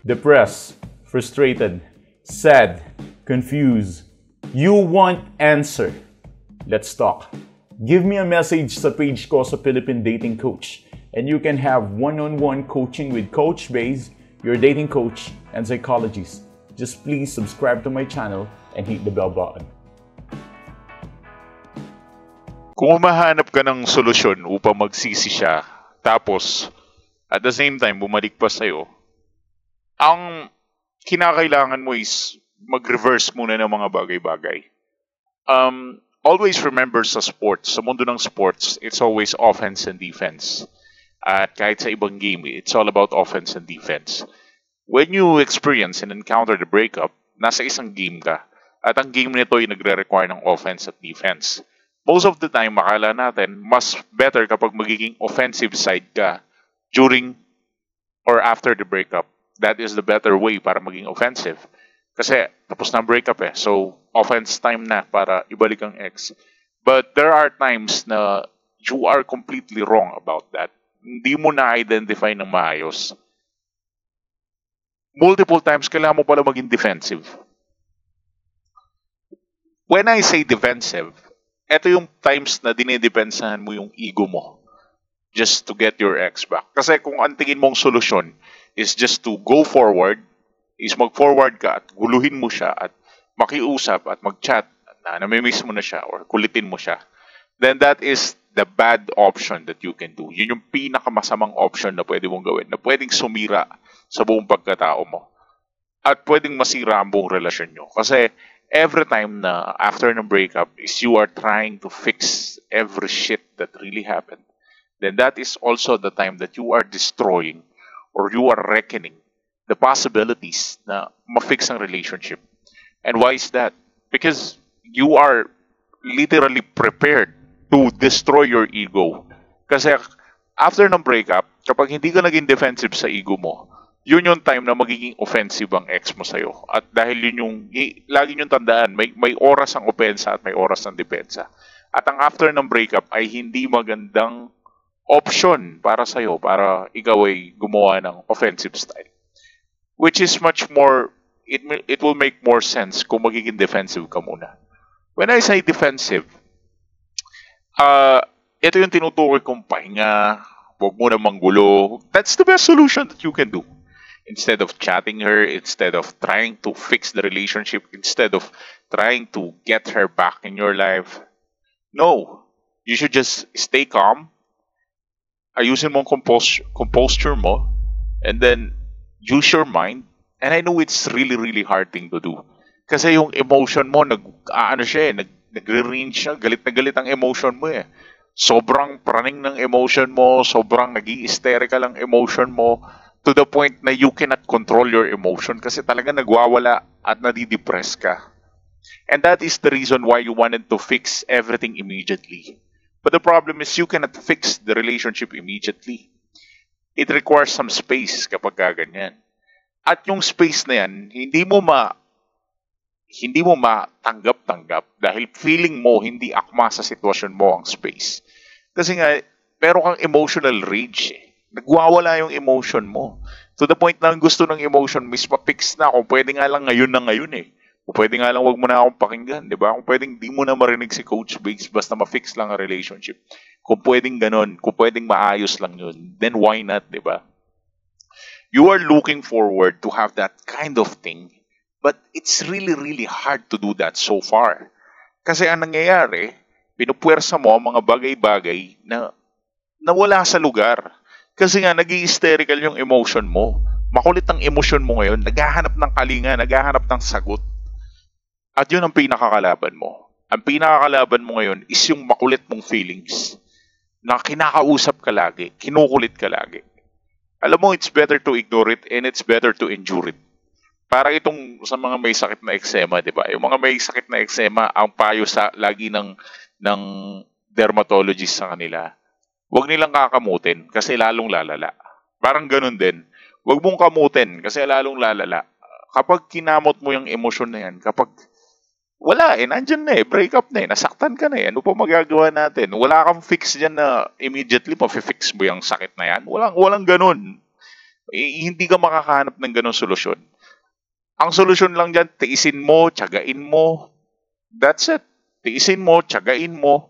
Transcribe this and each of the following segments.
Depressed, frustrated, sad, confused. You want answer. Let's talk. Give me a message sa page ko sa Philippine Dating Coach and you can have one-on-one coaching with Coach Baze, your dating coach and psychologist. Just please subscribe to my channel and hit the bell button. Kung mahanap ka ng solusyon upang magsisi siya, tapos at the same time bumalik pa sa'yo, ang kinakailangan mo is mag-reverse muna ng mga bagay-bagay. Always remember sa sports, sa mundo ng sports, it's always offense and defense. At kahit sa ibang game, it's all about offense and defense. When you experience and encounter the breakup, nasa isang game ka. At ang game nito ay nagre-require ng offense at defense. Most of the time, makala natin, mas better kapag magiging offensive side ka during or after the breakup. That is the better way para maging offensive. Kasi tapos na ang breakup eh. So, offense time na para ibalik ang ex. But there are times na you are completely wrong about that. Hindi mo na-identify ng maayos. Multiple times, kailangan mo pala maging defensive. When I say defensive, ito yung times na dinidepensahan mo yung ego mo just to get your ex back. Kasi kung ang tingin mong solusyon is just to go forward, is mag-forward ka at guluhin mo siya at makiusap at mag-chat na namimiss mo na siya or kulitin mo siya, then that is the bad option that you can do. Yun yung pinakamasamang option na pwede mong gawin, na pwedeng sumira sa buong pagkatao mo. At pwedeng masira ang buong relasyon nyo. Kasi every time na after ng breakup is you are trying to fix every shit that really happened, then that is also the time that you are destroying or you are reckoning the possibilities na ma-fix ang relationship. And why is that? Because you are literally prepared to destroy your ego. Kasi after ng breakup, kapag hindi ka naging defensive sa ego mo, yun yung time na magiging offensive ang ex mo sa'yo. At dahil yun yung, lagi yung tandaan, may oras ang opensa at may oras ang depensa. At ang after ng breakup ay hindi magandang option para sa'yo, para ikaw ay gumawa ng offensive style. Which is much more, it will make more sense kung magiging defensive ka muna. When I say defensive, ito yung tinutukoy kong pahinga, huwag mo na manggulo. That's the best solution that you can do. Instead of chatting her, instead of trying to fix the relationship, instead of trying to get her back in your life, no. You should just stay calm, ayusin mo ang composure mo, and then use your mind. And I know it's really, really hard thing to do. Kasi yung emotion mo, nagre-range siya, galit na galit ang emotion mo eh. Sobrang praning ng emotion mo, sobrang nag-i-hysterical ang emotion mo, to the point na you cannot control your emotion kasi talaga nagwawala at nadidepress ka. And that is the reason why you wanted to fix everything immediately. But the problem is you cannot fix the relationship immediately. It requires some space kapag ganyan. At yung space na yan, hindi mo matanggap-tanggap dahil feeling mo hindi akma sa sitwasyon mo ang space. Kasi nga, pero kang emotional rage eh. Nagwawala yung emotion mo. To the point na gusto ng emotion mo is pa-fix na. Kung pwede nga lang ngayon na ngayon eh. Kung pwede nga lang wag mo na akong pakinggan, di ba? Kung pwedeng di mo na marinig si Coach Biggs basta ma-fix lang ang relationship. Kung pwedeng ganon, kung pwedeng maayos lang yun, then why not, di ba? You are looking forward to have that kind of thing, but it's really, really hard to do that so far. Kasi ang nangyayari, pinupuwersa mo ang mga bagay-bagay na nawala sa lugar. Kasi nga, nag-i-hysterical yung emotion mo. Makulit ang emotion mo ngayon. Naghahanap ng kalinga, naghahanap ng sagot. At yun ang pinakakalaban mo. Ang pinakakalaban mo ngayon is yung makulit mong feelings. Na kinakausap ka lagi, kinukulit ka lagi. Alam mo, it's better to ignore it and it's better to endure it. Para itong sa mga may sakit na eczema, di ba? Yung mga may sakit na eczema, ang payo sa lagi ng dermatologist sa kanila, huwag nilang kakamutin kasi lalong lalala. Parang ganun din. Huwag mong kamutin kasi lalong lalala. Kapag kinamot mo yung emosyon na yan, kapag wala nandyan na break up na nasaktan ka na ano pa magagawa natin? Wala kang fix dyan na immediately pa-fix mo yung sakit na yan. Walang ganun. Hindi ka makakahanap ng ganong solusyon. Ang solusyon lang dyan, tiisin mo, tiyagain mo. That's it. Tiisin mo, tiyagain mo,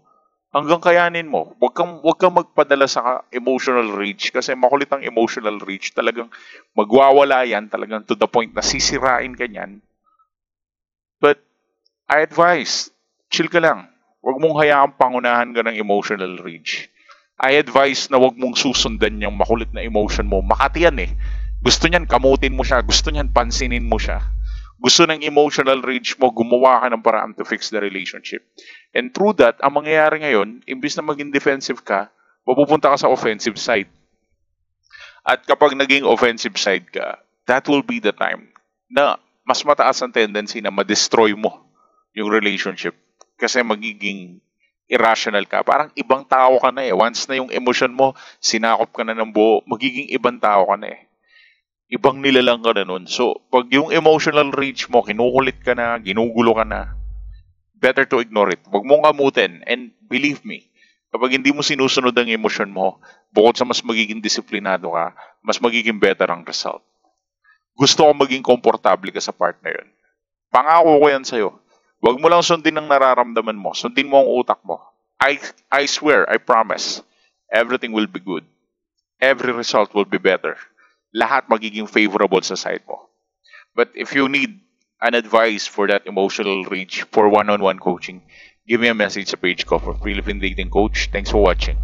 hanggang kayanin mo. Huwag kang magpadala sa emotional rage kasi makulit ang emotional rage. Talagang magwawala yan, talagang to the point na sisirain ka niyan. But I advise, chill ka lang. Huwag mong hayaang pangunahan ka ng emotional rage. I advise na huwag mong susundan yung makulit na emotion mo. Makati yan eh. Gusto niyan kamutin mo siya. Gusto niyan pansinin mo siya. Gusto ng emotional rage mo, gumawa ka ng paraan to fix the relationship. And through that, ang mangyayari ngayon, imbis na maging defensive ka, mapupunta ka sa offensive side. At kapag naging offensive side ka, that will be the time na mas mataas ang tendency na ma-destroy mo yung relationship. Kasi magiging irrational ka. Parang ibang tao ka na eh. Once na yung emotion mo, sinakop ka na ng buo, magiging ibang tao ka na eh. Ibang nilalang ka na nun. So, pag yung emotional rage mo, kinukulit ka na, ginugulo ka na, better to ignore it. Huwag mong kamutin. And believe me, kapag hindi mo sinusunod ang emosyon mo, bukod sa mas magiging disiplinado ka, mas magiging better ang result. Gusto ko maging komportable ka sa part na yun. Pangako ko yan sa'yo. Huwag mo lang sundin ang nararamdaman mo. Sundin mo ang utak mo. I swear, I promise, everything will be good. Every result will be better. Lahat magiging favorable sa side mo. But if you need an advice for that emotional rage for one-on-one coaching, give me a message sa page ko for Philippine Dating Coach. Thanks for watching.